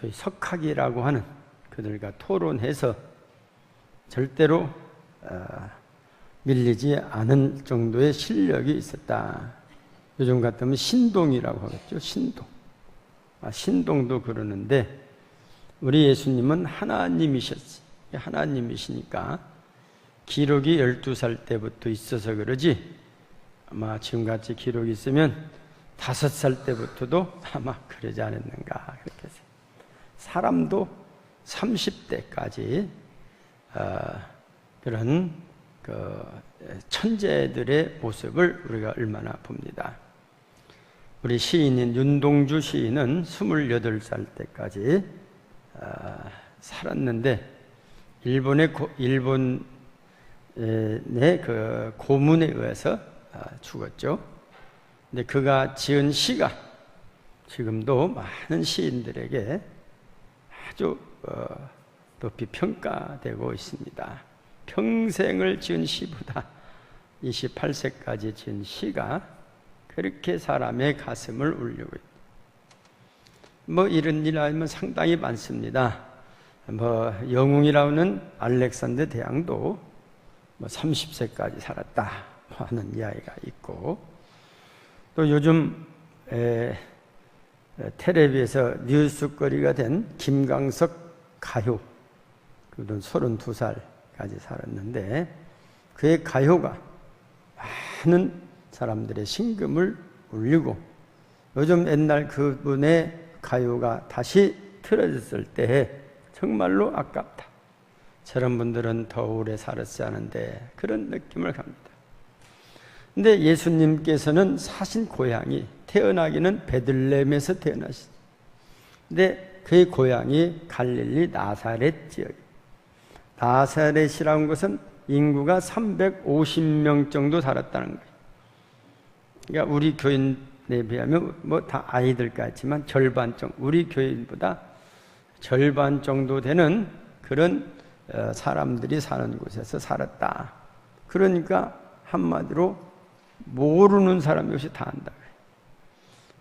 소위 석학이라고 하는 그들과 토론해서 절대로 밀리지 않은 정도의 실력이 있었다. 요즘 같으면 신동이라고 하겠죠. 신동. 신동도 그러는데 우리 예수님은 하나님이셨지. 하나님이시니까 기록이 12살 때부터 있어서 그러지, 아마 지금같이 기록이 있으면 5살 때부터도 아마 그러지 않았는가 그렇게 해서 사람도 30대까지 그런 천재들의 모습을 우리가 얼마나 봅니다. 우리 시인인 윤동주 시인은 28살 때까지 살았는데 일본의 그 고문에 의해서 죽었죠. 근데 그가 지은 시가 지금도 많은 시인들에게 아주 높이 평가되고 있습니다. 평생을 지은 시보다 28세까지 지은 시가 그렇게 사람의 가슴을 울리고 있다. 이런 일 하면 상당히 많습니다. 영웅이라는 알렉산더 대왕도 30세까지 살았다 하는 이야기가 있고, 또 요즘 텔레비에서 뉴스거리가 된 김광석 가효, 그는 32살까지 살았는데 그의 가효가 많은 사람들의 심금을 울리고, 요즘 옛날 그분의 가요가 다시 틀어졌을 때 정말로 아깝다, 저런 분들은 더 오래 살았지 않은데 그런 느낌을 갑니다. 근데 예수님께서는 사신 고향이, 태어나기는 베들레헴에서 태어나시죠. 근데 그의 고향이 갈릴리 나사렛 지역. 나사렛이라는 것은 인구가 350명 정도 살았다는 거예요. 그러니까 우리 교인에 비하면 다 아이들 같지만 절반 정도, 우리 교인보다 절반 정도 되는 그런 사람들이 사는 곳에서 살았다. 그러니까 한마디로 모르는 사람이 없이 다 안다.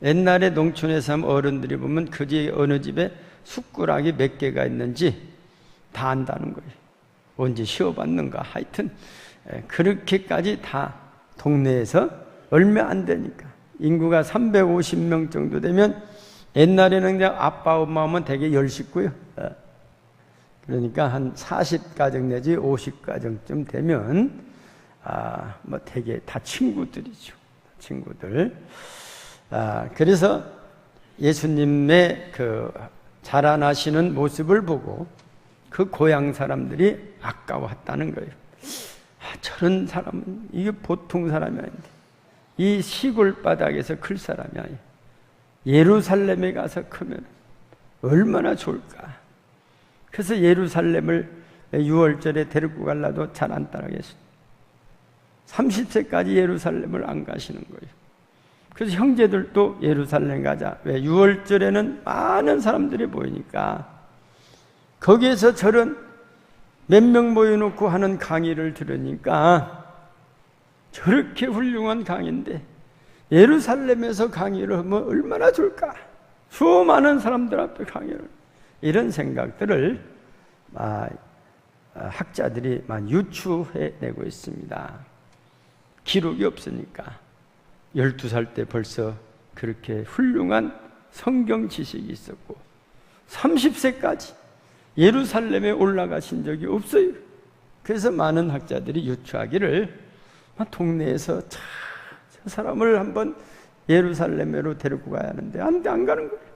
옛날에 농촌에 사는 어른들이 보면 그 집에 어느 집에 숟가락이 몇 개가 있는지 다 안다는 거예요. 언제 쉬어봤는가. 하여튼 그렇게까지 다 동네에서 얼마 안 되니까, 인구가 350명 정도 되면, 옛날에는 그냥 아빠 엄마 하면 대개 10식구요. 그러니까 한 40가정 내지 50가정쯤 되면 대개 다 친구들이죠. 친구들. 그래서 예수님의 그 자라나시는 모습을 보고 그 고향 사람들이 아까워했다는 거예요. 저런 사람은 이게 보통 사람이 아닌데, 이 시골 바닥에서 클 사람이 아니에요. 예루살렘에 가서 크면 얼마나 좋을까. 그래서 예루살렘을 6월절에 데리고 가려도 잘 안 따라가겠어요. 30세까지 예루살렘을 안 가시는 거예요. 그래서 형제들도 예루살렘 가자. 왜? 6월절에는 많은 사람들이 모이니까 거기에서 저런 몇 명 모여놓고 하는 강의를 들으니까 저렇게 훌륭한 강의인데 예루살렘에서 강의를 하면 얼마나 좋을까. 수많은 사람들 앞에 강의를. 이런 생각들을 학자들이 유추해내고 있습니다. 기록이 없으니까 12살 때 벌써 그렇게 훌륭한 성경 지식이 있었고 30세까지 예루살렘에 올라가신 적이 없어요. 그래서 많은 학자들이 유추하기를 동네에서 저 사람을 한번 예루살렘으로 데리고 가야 하는데 안 가는 거예요.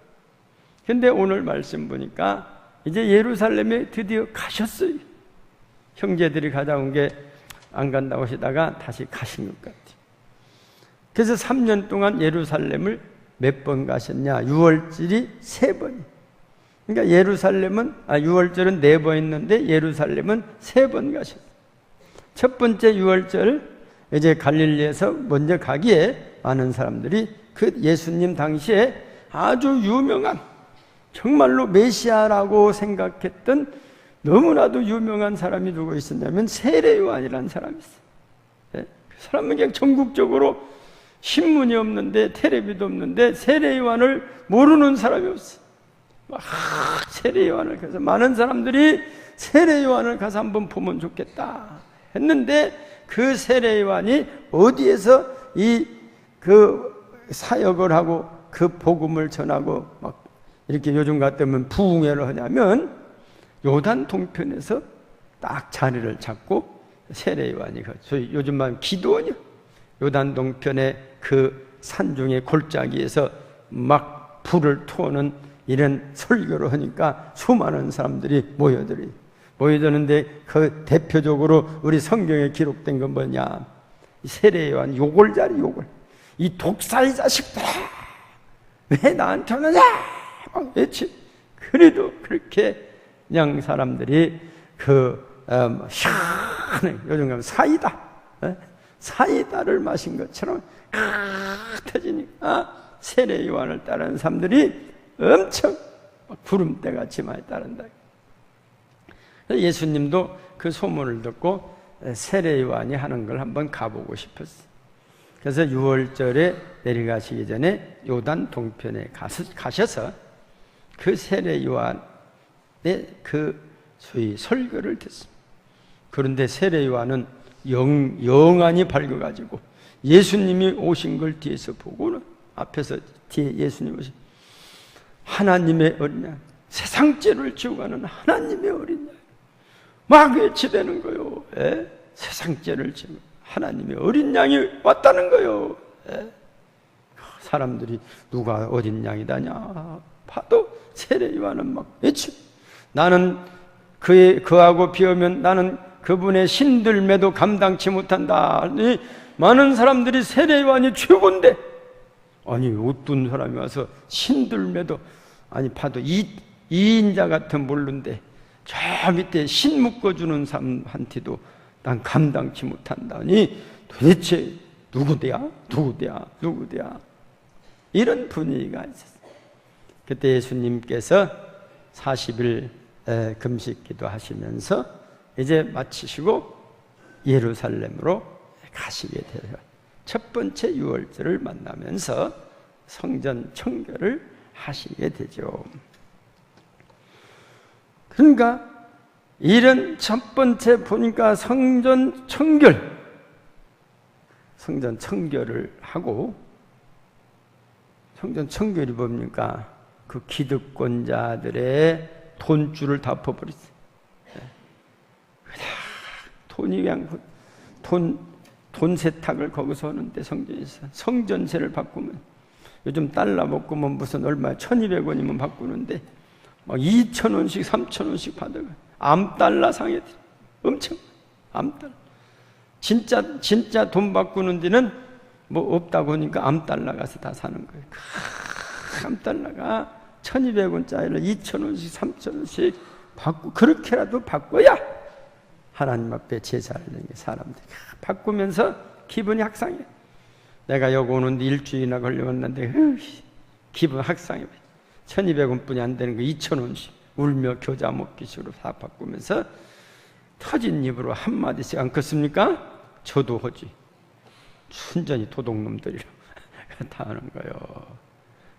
근데 오늘 말씀 보니까 이제 예루살렘에 드디어 가셨어요. 형제들이 가다 온 게 안 간다고 하시다가 다시 가신 것 같아요. 그래서 3년 동안 예루살렘을 몇 번 가셨냐? 6월절이 3번. 그러니까 예루살렘은 6월절은 4번 있는데 예루살렘은 3번 가셨어요. 첫 번째 6월절 이제 갈릴리에서 먼저 가기에 많은 사람들이 그 예수님 당시에 아주 유명한, 정말로 메시아라고 생각했던 너무나도 유명한 사람이 누구 있었냐면 세례요한이라는 사람이 있어요. 그 사람은 그냥 전국적으로 신문이 없는데 텔레비도 없는데 세례요한을 모르는 사람이 없어요. 막 세례 요한을 가서 많은 사람들이 세례 요한을 가서 한번 보면 좋겠다 했는데 그 세례 요한이 어디에서 그 사역을 하고 그 복음을 전하고 막 이렇게 요즘 같으면 부흥회를 하냐면 요단 동편에서 딱 자리를 잡고 세례 요한이 저희 요즘 말하면 기도원이요. 요단 동편의 그 산중의 골짜기에서 막 불을 토하는 이런 설교를 하니까 수많은 사람들이 모여드는데 그 대표적으로 우리 성경에 기록된 건 뭐냐? 세례 요한 욕을 잘해, 욕을. 이 독사의 자식들아, 왜 나한테 오느냐? 막 외치. 그래도 그렇게 그냥 사람들이 시원해. 요즘 가면 사이다, 사이다를 마신 것처럼 터지니까 세례 요한을 따르는 사람들이 엄청 구름대같이 많이 따른다. 예수님도 그 소문을 듣고 세례 요한이 하는 걸 한번 가보고 싶었어요. 그래서 6월절에 내려가시기 전에 요단 동편에 가셔서 그 세례 요한의 그 소위 설교를 듣습니다. 그런데 세례 요한은 영안이 밝아가지고 예수님이 오신 걸 뒤에서 보고는 앞에서 뒤에 예수님 오신 하나님의 어린 양, 세상죄를 지어가는 하나님의 어린 양 막 외치대는 거요. 세상죄를 지고 하나님의 어린 양이 왔다는 거요. 사람들이 누가 어린 양이다냐 봐도 세례 요한은 막 외치. 나는 그하고 비하면 나는 그분의 신들매도 감당치 못한다. 많은 사람들이 세례 요한이 최고인데, 아니 어떤 사람이 와서 신들매도 아니 봐도 이인자 같은 몰른데 저 밑에 신 묶어주는 사람한테도 난 감당치 못한다니 도대체 누구대야 이런 분위기가 있었어요. 그때 예수님께서 40일 금식 기도하시면서 이제 마치시고 예루살렘으로 가시게 돼요. 첫 번째 유월절을 만나면서 성전 청결을 하시게 되죠. 그러니까 이런 첫 번째 보니까 성전 청결을 하고, 성전 청결이 뭡니까? 그 기득권자들의 돈줄을 다 퍼버렸어요. 돈이 그냥 돈 세탁을 거기서 하는데 성전에서 성전세를 바꾸면 요즘 달러 바꾸면 무슨 얼마 1,200원이면 바꾸는데 막 2,000원씩 3,000원씩 받아가. 암달러 상해. 엄청 암달러. 진짜 돈 바꾸는 데는 뭐 없다고 하니까 암달러 가서 다 사는 거예요. 암달러가 1,200원짜리를 2,000원씩 3,000원씩 받고, 그렇게라도 바꿔야 하나님 앞에 제사를 드리는 게 사람들이 바꾸면서 기분이 확상해. 내가 여기 오는데 일주일이나 걸려왔는데 기분 확상해. 1,200원뿐이 안 되는 거 2,000원씩 울며 겨자 먹기 식으로 다 바꾸면서 터진 입으로 한마디씩 안 컸습니까? 저도 하지. 순전히 도둑놈들이라 다 하는 거예요.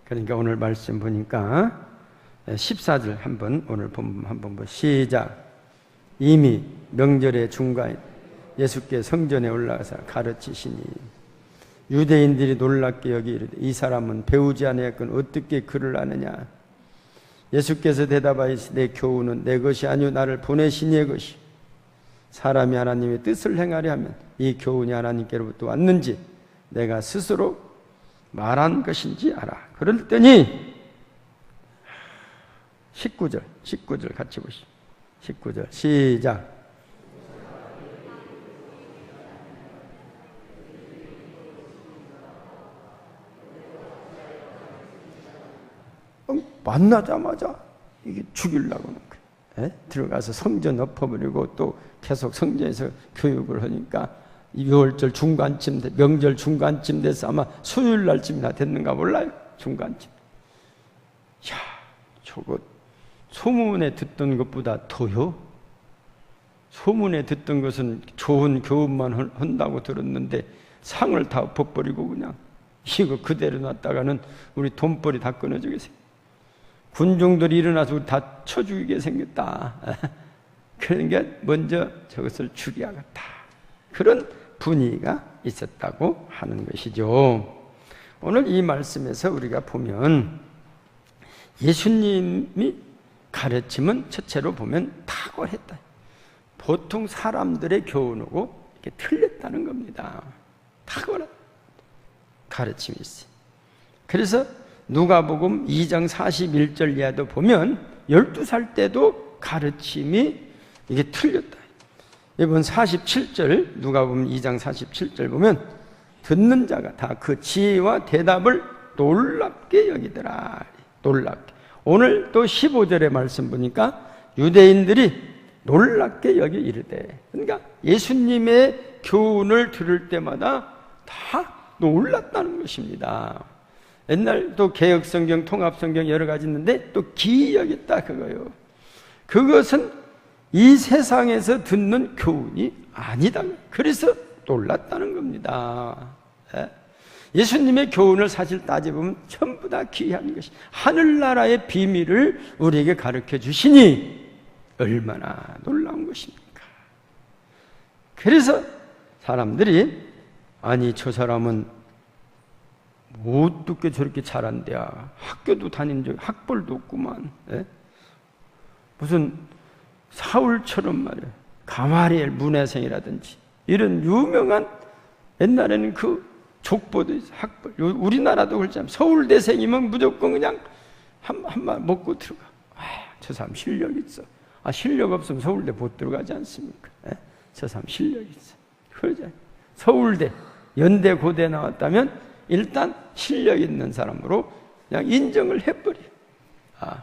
그러니까 오늘 말씀 보니까 14절 한번, 오늘 본문 한번 보 시작. 이미 명절의 중간에 예수께 성전에 올라가서 가르치시니 유대인들이 놀랍게 여기 이르되 이 사람은 배우지 아니하였건 어떻게 글을 아느냐. 예수께서 대답하시되 내 교훈은 내 것이 아니요 나를 보내신 이의 것이. 사람이 하나님의 뜻을 행하려 하면 이 교훈이 하나님께로부터 왔는지 내가 스스로 말한 것인지 알아. 그럴 때니 19절 같이 보시죠. 19절 시작. 만나자마자 이게 죽이려고 하는 거예요. 들어가서 성전 엎어버리고 또 계속 성전에서 교육을 하니까 6월절 중간쯤, 명절 중간쯤 돼서 아마 수요일 날쯤이나 됐는가 몰라요. 중간쯤. 야, 저거 소문에 듣던 것보다 더요? 소문에 듣던 것은 좋은 교훈만 한다고 들었는데 상을 다 엎어버리고 그냥 이거 그대로 놨다가는 우리 돈벌이 다 끊어지겠어요. 군중들이 일어나서 우리 다 쳐 죽이게 생겼다. 그러니까 먼저 저것을 죽여야겠다. 그런 분위기가 있었다고 하는 것이죠. 오늘 이 말씀에서 우리가 보면 예수님이 가르침은 첫째로 보면 탁월했다. 보통 사람들의 교훈하고 이렇게 틀렸다는 겁니다. 탁월한 가르침이 있어요. 그래서 누가복음 2장 41절 이하도 보면 12살 때도 가르침이 이게 틀렸다. 이번 47절 누가복음 2장 47절 보면 듣는 자가 다 그 지혜와 대답을 놀랍게 여기더라. 놀랍게. 오늘 또 15절의 말씀 보니까 유대인들이 놀랍게 여기 이르되, 그러니까 예수님의 교훈을 들을 때마다 다 놀랐다는 것입니다. 옛날 또 개혁성경, 통합성경 여러 가지 있는데 또 기이 여겼다 그거요. 그것은 이 세상에서 듣는 교훈이 아니다. 그래서 놀랐다는 겁니다. 예수님의 교훈을 사실 따져보면 전부 다 귀한 것이, 하늘나라의 비밀을 우리에게 가르쳐 주시니 얼마나 놀라운 것입니까? 그래서 사람들이 아니 저 사람은 어떻게 저렇게 잘한대야. 학교도 다닌 적 학벌도 없구만. 무슨 사울처럼 말이야. 가마리엘 문해생이라든지 이런 유명한, 옛날에는 그 족보도 있어, 학벌. 우리나라도 그렇잖아요. 서울대생이면 무조건 그냥 한말 먹고 들어가. 저 사람 실력 있어. 실력 없으면 서울대 못 들어가지 않습니까? 저 사람 실력 있어. 그러잖아요. 서울대, 연대, 고대 나왔다면 일단 실력 있는 사람으로 그냥 인정을 해버려.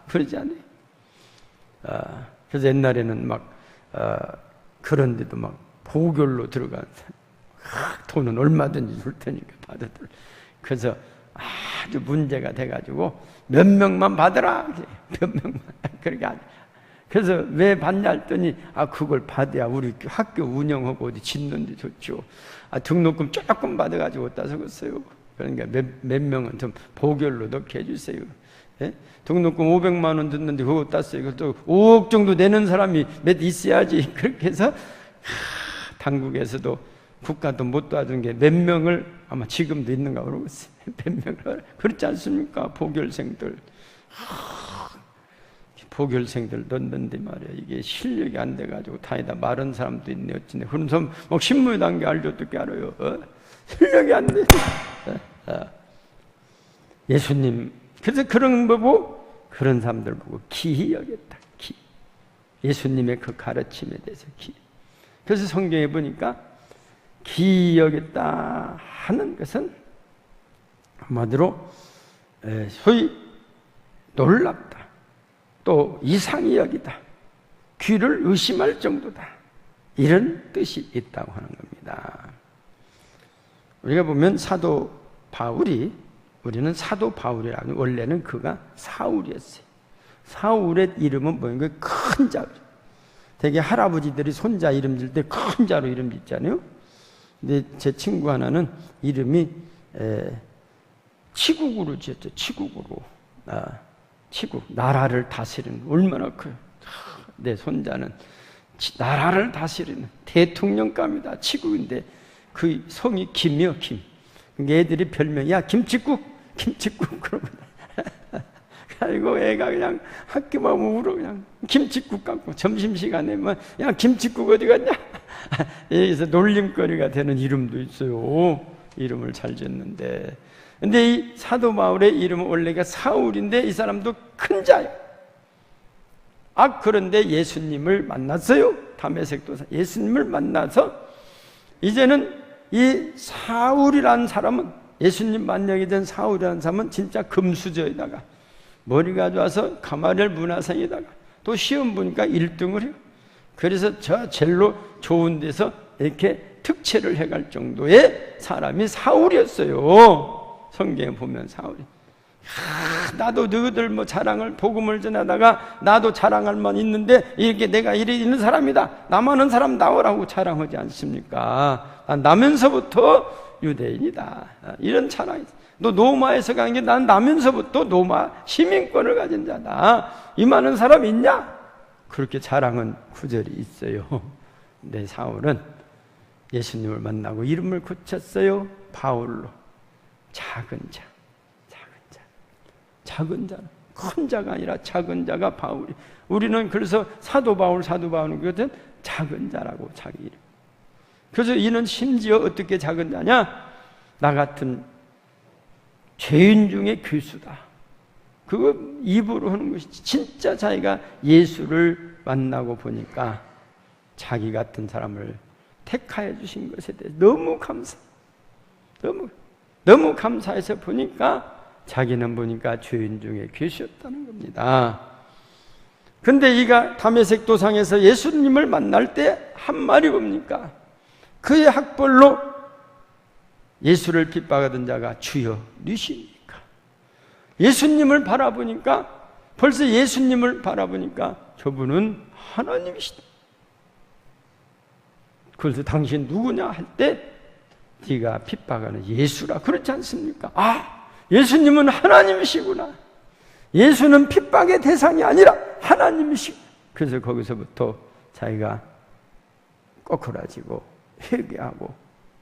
그러지 않아요? 그래서 옛날에는 막 그런데도 막 보결로 들어간 사람, 돈은 얼마든지 줄 테니까 받아들. 그래서 아주 문제가 돼가지고 몇 명만 받으라. 몇 명만. 그렇게 하죠. 그래서 왜 받냐 했더니 그걸 받아야 우리 학교 운영하고 어디 짓는데 좋죠. 등록금 조금 받아가지고 어디다 적었어요. 그러니까 몇 명은 좀 보결로 넣게 해주세요. 예? 등록금 500만 원 듣는데 그거 어디다 써요. 그것도 5억 정도 내는 사람이 몇 있어야지. 그렇게 해서 당국에서도 국가도 못 도와준 게 몇 명을 아마 지금도 있는가 모르겠어요. 몇 명을. 그렇지 않습니까? 보결생들. 보결생들 넣는데 말이야. 이게 실력이 안 돼가지고 다니다 마른 사람도 있네. 어찌네. 그런 사람 막 신문에 난 게 알죠. 어떻게 알아요? 실력이 안 돼. 예수님. 그래서 그런 거 보고, 그런 사람들 보고 기이 여겼다. 기. 예수님의 그 가르침에 대해서 기. 그래서 성경에 보니까 기이 여겼다 하는 것은 한마디로 소위 놀랍다. 또 이상히 여기다. 귀를 의심할 정도다. 이런 뜻이 있다고 하는 겁니다. 우리가 보면 사도 바울이, 우리는 사도 바울이라는, 원래는 그가 사울이었어요. 사울의 이름은 뭐냐면 큰 자로. 되게 할아버지들이 손자 이름 질 때 큰 자로 이름 짓잖아요. 근데 제 친구 하나는 이름이 치국으로 지었죠. 치국으로. 치국. 나라를 다스리는. 얼마나 커요. 내 손자는 나라를 다스리는 대통령감이다. 치국인데 그 성이 김이요, 김. 애들이 별명이 야 김치국, 김치국 그러면 그리고 애가 그냥 학교만 울어. 그냥 김치국 갖고 점심시간에 야 김치국 어디 갔냐. 여기서 놀림거리가 되는 이름도 있어요. 이름을 잘 지었는데, 근데 이 사도 바울의 이름은 원래가 사울인데 이 사람도 큰 자예요. 그런데 예수님을 만났어요. 다메섹 도사 예수님을 만나서 이제는 이 사울이라는 사람은, 예수님 만나게 된 사울이라는 사람은 진짜 금수저에다가 머리가 좋아서 가마리엘 문화생에다가 또 시험 보니까 1등을 해요. 그래서 저 젤로 좋은 데서 이렇게 특채를 해갈 정도의 사람이 사울이었어요. 성경에 보면 사울이. 나도 너희들 뭐 자랑을 복음을 전하다가 나도 자랑할 만 있는데 이렇게 내가 이리 있는 사람이다. 남아는 사람 나오라고 자랑하지 않습니까? 난 나면서부터 유대인이다. 이런 자랑이. 너 로마에서 간 게 난 나면서부터 로마 시민권을 가진 자다. 이 많은 사람 있냐? 그렇게 자랑은 구절이 있어요. 근데 사울은 예수님을 만나고 이름을 고쳤어요. 바울로. 작은 자. 작은 자는 큰 자가 아니라 작은 자가 바울이. 우리는 그래서 사도 바울은 그것은 작은 자라고 자기 이름. 그래서 이는 심지어 어떻게 작은 자냐? 나 같은 죄인 중에 괴수다. 그거 입으로 하는 것이 진짜 자기가 예수를 만나고 보니까 자기 같은 사람을 택하여 주신 것에 대해 너무 감사해서 보니까 자기는 보니까 죄인 중에 괴수였다는 겁니다. 근데 이가 다메섹 도상에서 예수님을 만날 때 한 말이 뭡니까? 그의 학벌로 예수를 핍박하던 자가 주여 누시니까. 예수님을 바라보니까 벌써 예수님을 바라보니까 저분은 하나님이시다. 그래서 당신 누구냐 할 때 네가 핍박하는 예수라. 그렇지 않습니까? 예수님은 하나님이시구나. 예수는 핍박의 대상이 아니라 하나님이시구나. 그래서 거기서부터 자기가 꼬꾸라지고 회개하고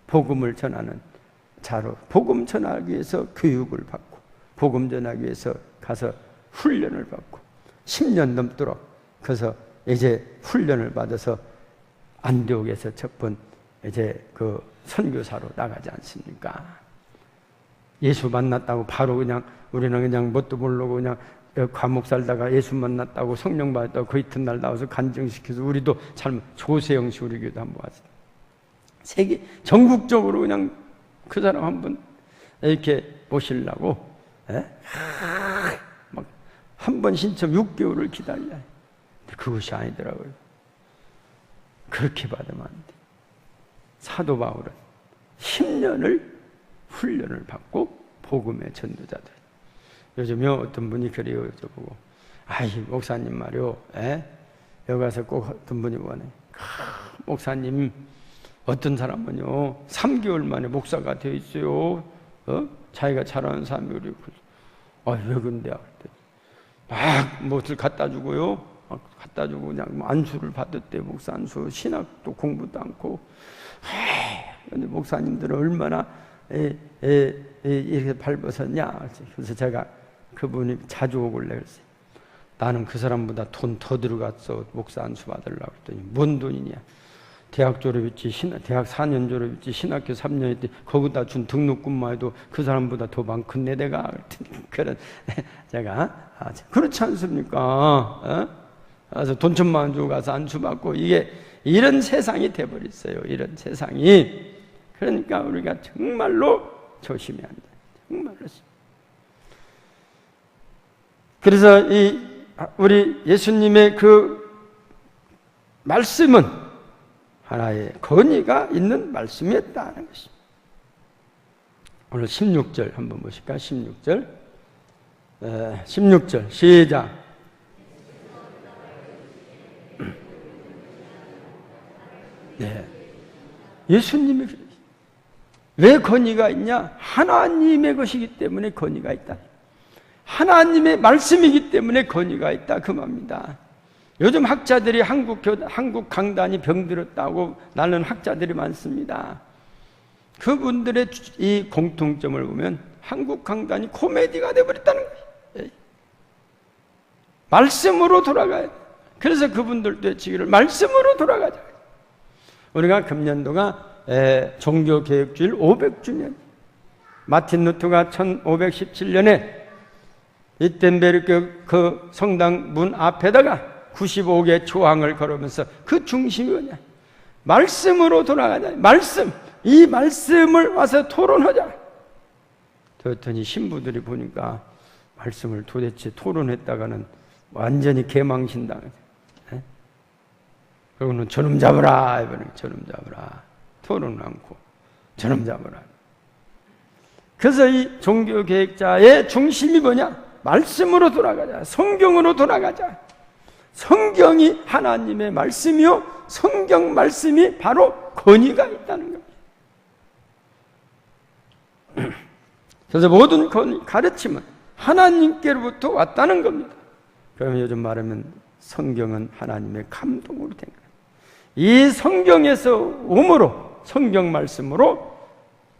복음을 전하는 자로, 복음 전하기 위해서 교육을 받고 복음 전하기 위해서 가서 훈련을 받고 10년 넘도록 그래서 이제 훈련을 받아서 안디옥에서 첫 번 이제 그 선교사로 나가지 않습니까? 예수 만났다고 바로 그냥 우리는 그냥 뭣도 모르고 그냥 감옥 살다가 예수 만났다고 성령 받았다고 그 이튿날 나와서 간증시켜서 우리도 참 조세영 씨 우리 교도 한번 왔어요. 세계 전국적으로 그냥 그 사람 한번 이렇게 모시려고 막 한 번 신청 6개월을 기다려요. 그것이 아니더라고요. 그렇게 받으면 안 돼. 사도 바울은 10년을 훈련을 받고 복음의 전도자들. 요즘에 어떤 분이 그래요. 저보고 목사님 말이요. 여기 가서 꼭 어떤 분이 원해. 목사님 어떤 사람은요 3개월 만에 목사가 되어 있어요. 자기가 잘하는 사람이 그래요. 왜 근데? 막 뭐를 갖다 주고요. 갖다 주고 그냥 안수를 받았대. 목사 안수. 신학도 공부도 않고. 근데 목사님들은 얼마나 이렇게 밟아섰냐. 그래서 제가 그분이 자주 오길래 그랬어요. 나는 그 사람보다 돈 더 들어갔어. 목사 안수 받으려고 했더니 뭔 돈이냐. 대학 졸업했지, 대학 4년 졸업했지, 신학교 3년 했지, 거기다 준 등록금만 해도 그 사람보다 더 많겠네, 내가. 그런, 제가, 그렇지 않습니까? 그래서 돈 1,000만 원 주고 가서 안수받고, 이런 세상이 돼버렸어요. 이런 세상이. 그러니까 우리가 정말로 조심해야 합니다. 정말로. 그래서 우리 예수님의 그 말씀은 하나의 권위가 있는 말씀이었다는 것입니다. 오늘 16절 한번 보실까요? 16절. 16절 시작. 네. 예수님이 왜 권위가 있냐? 하나님의 것이기 때문에 권위가 있다. 하나님의 말씀이기 때문에 권위가 있다 그 말입니다. 요즘 학자들이 한국 강단이 병들었다고 나는 학자들이 많습니다. 그분들의 이 공통점을 보면 한국 강단이 코미디가 되어버렸다는 거예요. 말씀으로 돌아가야 돼. 그래서 그분들도 외치기를 말씀으로 돌아가자. 우리가 금년도가 종교개혁주일 500주년. 마틴 루터가 1517년에 위텐베르크 그 성당 문 앞에다가 95개 조항을 걸으면서 그 중심이 뭐냐? 말씀으로 돌아가자. 말씀. 이 말씀을 와서 토론하자. 그랬더니 신부들이 보니까 말씀을 도대체 토론했다가는 완전히 개망신당해서. 그러고는 저놈 잡으라. 이번에 저놈 잡으라. 토론을 않고 저놈 잡으라. 그래서 이 종교개혁자의 중심이 뭐냐? 말씀으로 돌아가자. 성경으로 돌아가자. 성경이 하나님의 말씀이요, 성경 말씀이 바로 권위가 있다는 겁니다. 그래서 모든 가르침은 하나님께로부터 왔다는 겁니다. 그러면 요즘 말하면 성경은 하나님의 감동으로 된 거예요. 이 성경에서 오므로, 성경 말씀으로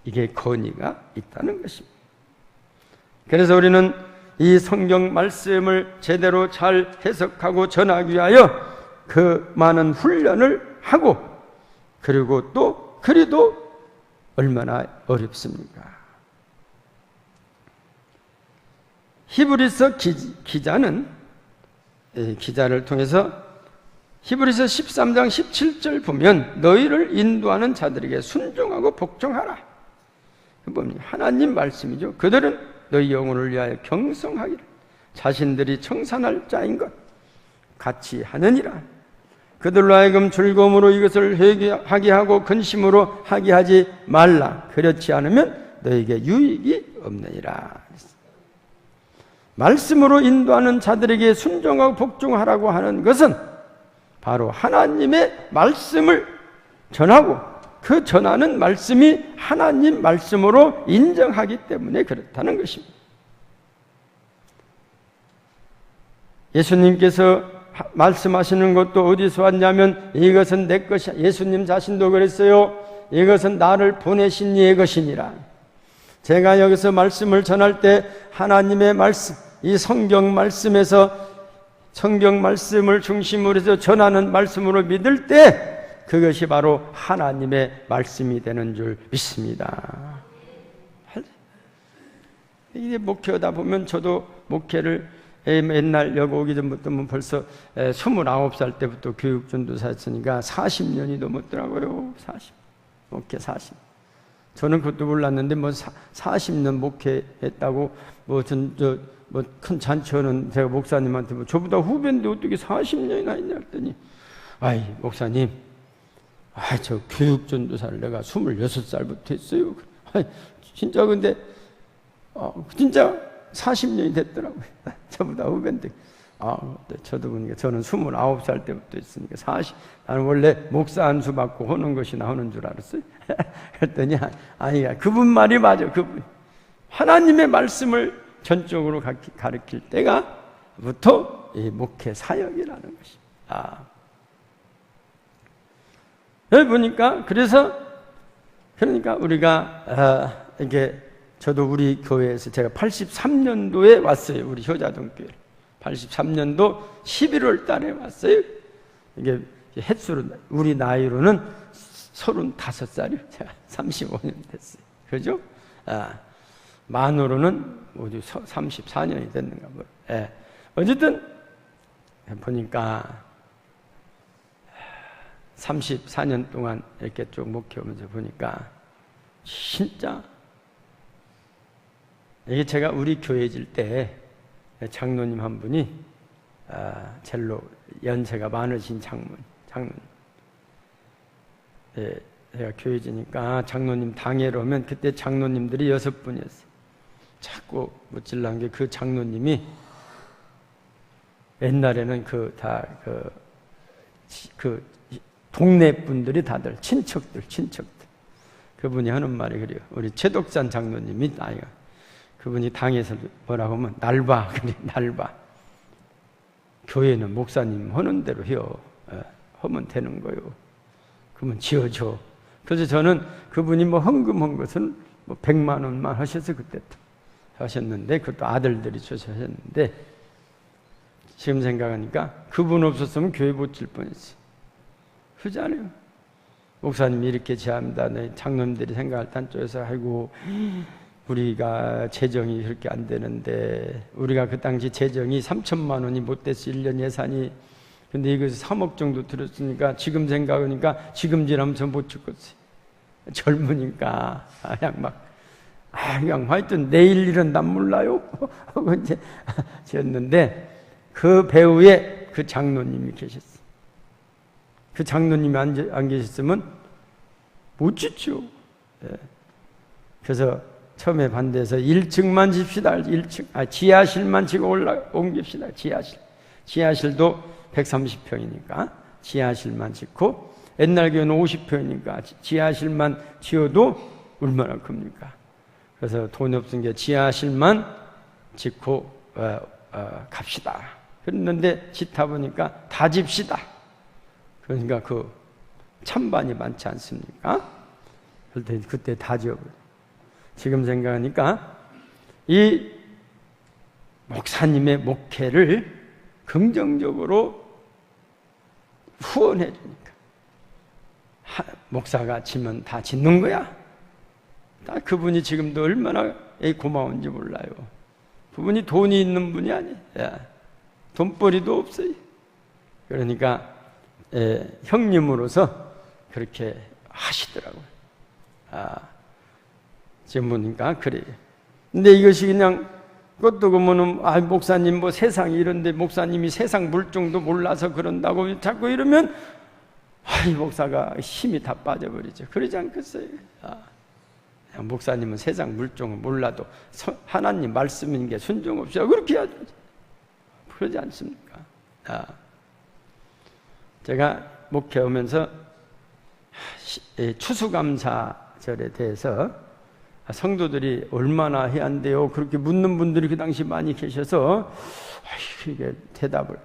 이게 권위가 있다는 것입니다. 그래서 우리는 이 성경 말씀을 제대로 잘 해석하고 전하기 위하여 그 많은 훈련을 하고, 그리고 또 그래도 얼마나 어렵습니까? 히브리서 기자는 기자를 통해서 히브리서 13장 17절 보면 너희를 인도하는 자들에게 순종하고 복종하라. 뭡니까? 하나님 말씀이죠. 그들은 너희 영혼을 위하여 경성하기를 자신들이 청산할 자인 것 같이 하느니라. 그들로 하여금 즐거움으로 이것을 회개하게 하고 근심으로 하게 하지 말라. 그렇지 않으면 너에게 유익이 없느니라. 말씀으로 인도하는 자들에게 순종하고 복종하라고 하는 것은 바로 하나님의 말씀을 전하고 그 전하는 말씀이 하나님 말씀으로 인정하기 때문에 그렇다는 것입니다. 예수님께서 말씀하시는 것도 어디서 왔냐면 이것은 내 것이야. 예수님 자신도 그랬어요. 이것은 나를 보내신 이의 것이니라. 제가 여기서 말씀을 전할 때 하나님의 말씀, 이 성경 말씀에서 성경 말씀을 중심으로 해서 전하는 말씀으로 믿을 때 그것이 바로 하나님의 말씀이 되는 줄 믿습니다. 이게 목회하다 보면 저도 목회를 옛날 여기 오기 전부터 벌써 29살 때부터 교육전도사 했으니까 40년이 넘었더라고요. 40. 목회 40. 저는 그것도 몰랐는데 40년 목회했다고 큰 잔치하는 제가 목사님한테 저보다 후배인데 어떻게 40년이나 했냐 했더니 아이 목사님 저 교육전도사를 내가 26살부터 했어요. 진짜 근데 진짜 40년이 됐더라고요. 저보다 후배인데 저도 보니까 저는 29살 때부터 했으니까 40. 나는 원래 목사 안수 받고 하는 것이나 하는 줄 알았어요. 그랬더니 아니야 그분 말이 맞아. 그분 하나님의 말씀을 전적으로 가르칠 때가부터 이 목회 사역이라는 것입니다. 여기 보니까 그러니까 우리가 이게 저도 우리 교회에서 제가 83년도에 왔어요. 우리 효자동교회 83년도 11월 달에 왔어요. 이게 횟수로 우리 나이로는 35살이요. 제가 35년 됐어요. 그죠? 만으로는 어디 34년이 됐는가 뭐. 어쨌든 보니까 34년 동안 이렇게 쭉 목회하면서 보니까 진짜 이게 제가 우리 교회 질 때 장로님 한 분이 젤로 연세가 많으신 장로님 제가 교회 지니까 장로님 당회로 오면 그때 장로님들이 6분이었어요. 자꾸 묻질란 게 그 장로님이 옛날에는 그 동네 분들이 다들 친척들 그분이 하는 말이 그래요. 우리 최덕산 장로님이 나이가 그분이 당에서 뭐라고 하면 날봐 그래 날봐. 교회는 목사님 하는 대로 해요. 하면 되는 거요. 그러면 지어줘. 그래서 저는 그분이 헌금한 것은 100만 원만 하셔서 그때 하셨는데 그것도 아들들이 줘서 하셨는데 지금 생각하니까 그분 없었으면 교회 못 질 뻔했어요. 그렇지 않아요? 목사님이 이렇게 제합니다. 장로님들이 생각할 때 한쪽에서 아이고 우리가 재정이 그렇게 안 되는데 우리가 그 당시 재정이 3천만 원이 못 됐어. 1년 예산이. 근데 이것이 3억 정도 들었으니까 지금 생각하니까 지금질하면 전 못 죽겠어요. 젊으니까 그냥 하여튼 내일 일은 난 몰라요. 하고 이제 지었는데 그 배후에 그 장로님이 계셨어요. 그 장로님이 안 계셨으면 못 짓죠. 그래서 처음에 반대해서 1층만 집시다. 1층, 지하실만 지고 옮깁시다. 지하실도 130평이니까 지하실만 짓고, 옛날 교회는 50평이니까 지하실만 지어도 얼마나 큽니까? 그래서 돈이 없으니까 지하실만 짓고 갑시다. 그랬는데 짓다 보니까 다 집시다. 그러니까 그 찬반이 많지 않습니까? 그때 다 지어버려. 지금 생각하니까 이 목사님의 목회를 긍정적으로 후원해 주니까, 목사가 지면 다 짓는 거야. 그분이 지금도 얼마나 고마운지 몰라요. 그분이 돈이 있는 분이 아니에요. 돈벌이도 없어요. 그러니까 형님으로서 그렇게 하시더라고요. 지금 보니까 그래요. 근데 이것이 그냥 그것도 그러면은 목사님 뭐 세상이 이런데 목사님이 세상 물정도 몰라서 그런다고 자꾸 이러면 이 목사가 힘이 다 빠져버리죠. 그러지 않겠어요? 목사님은 세상 물정을 몰라도 하나님 말씀인 게 순종 없이 그렇게 해야죠. 그러지 않습니까? 제가 목회하면서 추수감사절에 대해서 성도들이 얼마나 해야 한대요? 그렇게 묻는 분들이 그 당시 많이 계셔서 이게 대답을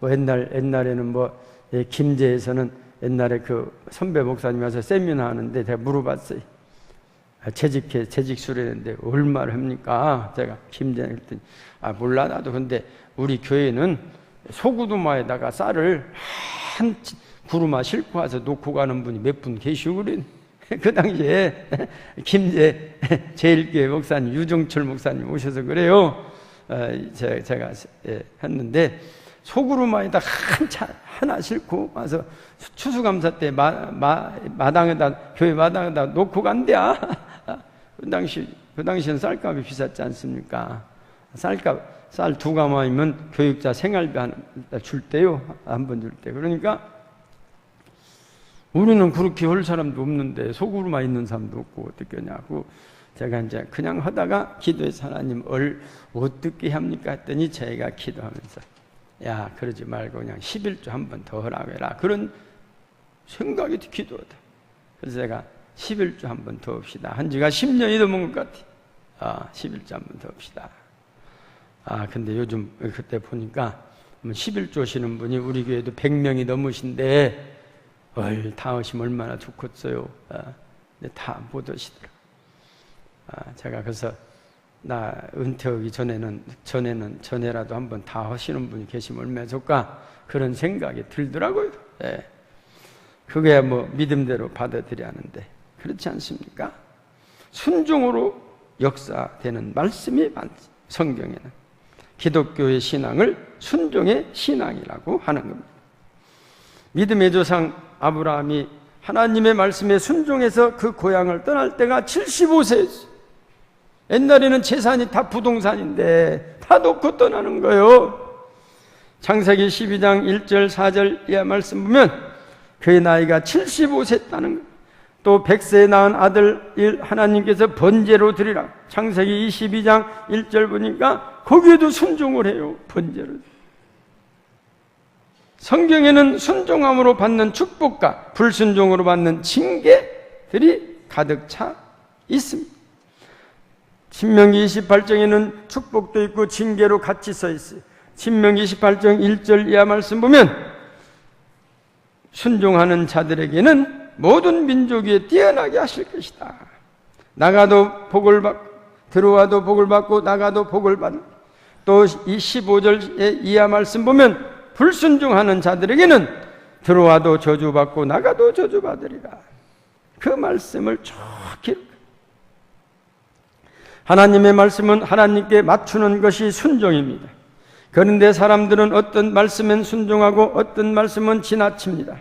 옛날에는 김제에서는 옛날에 그 선배 목사님 와서 세미나 하는데 제가 물어봤어요. 재직 수련인데 얼마를 합니까? 제가 김제에 그랬더니 몰라 나도. 근데 우리 교회는 소구두마에다가 쌀을 한 구루마 싣고 와서 놓고 가는 분이 몇 분 계시고 그래. 그 당시에 김제 제1교회 목사님 유정철 목사님 오셔서 그래요. 제가 했는데 소구루마에다 한 차 하나 싣고 와서 추수감사 때 마당에다 교회 마당에다 놓고 간대야. 그 당시엔 쌀값이 비쌌지 않습니까? 쌀 2가마이면 교육자 생활비 줄 때요. 한 번 줄 때. 그러니까 우리는 그렇게 할 사람도 없는데 소구루마 있는 사람도 없고 어떻게 하냐고 제가 이제 그냥 하다가 기도해서 하나님 어떻게 합니까? 했더니 제가 기도하면서 야 그러지 말고 그냥 11조 한 번 더 하라고 해라. 그런 생각이 기도하다. 그래서 제가 11조 한 번 더 합시다. 한 지가 10년이 넘은 것 같아. 11조 한 번 더 합시다. 근데 요즘 그때 보니까 11조 하시는 분이 우리 교회도 100명이 넘으신데 다 하시면 얼마나 좋겠어요. 근데 다 못 하시더라고요. 제가 그래서 나 은퇴하기 전에라도 한번 다 하시는 분이 계시면 얼마나 좋을까 그런 생각이 들더라고요. 그게 믿음대로 받아들여야 하는데 그렇지 않습니까? 순종으로 역사되는 말씀이 많지. 성경에는 기독교의 신앙을 순종의 신앙이라고 하는 겁니다. 믿음의 조상 아브라함이 하나님의 말씀에 순종해서 그 고향을 떠날 때가 75세였어요. 옛날에는 재산이 다 부동산인데 다 놓고 떠나는 거예요. 창세기 12장 1절 4절 이 말씀 보면 그의 나이가 75세였다는 거예요. 또 100세에 낳은 아들 하나님께서 번제로 드리라. 창세기 22장 1절 보니까 거기에도 순종을 해요. 번제로. 성경에는 순종함으로 받는 축복과 불순종으로 받는 징계들이 가득 차 있습니다. 신명기 28장에는 축복도 있고 징계로 같이 써 있어요. 신명기 28장 1절 이하 말씀 보면 순종하는 자들에게는 모든 민족 위에 뛰어나게 하실 것이다. 나가도 복을 받고 들어와도 복을 받고 나가도 복을 받는. 또 이 15절 이하 말씀 보면 불순종하는 자들에게는 들어와도 저주받고 나가도 저주받으리라. 그 말씀을 좋게 하나님의 말씀은 하나님께 맞추는 것이 순종입니다. 그런데 사람들은 어떤 말씀엔 순종하고 어떤 말씀은 지나칩니다.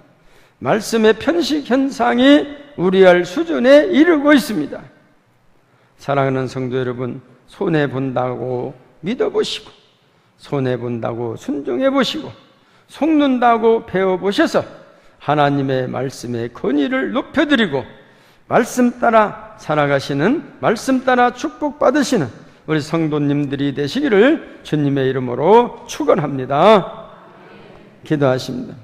말씀의 편식 현상이 우려할 수준에 이르고 있습니다. 사랑하는 성도 여러분, 손해본다고 믿어보시고 손해본다고 순종해보시고 속는다고 배워보셔서 하나님의 말씀의 권위를 높여드리고 말씀 따라 살아가시는, 말씀 따라 축복받으시는 우리 성도님들이 되시기를 주님의 이름으로 축원합니다. 기도하십니다.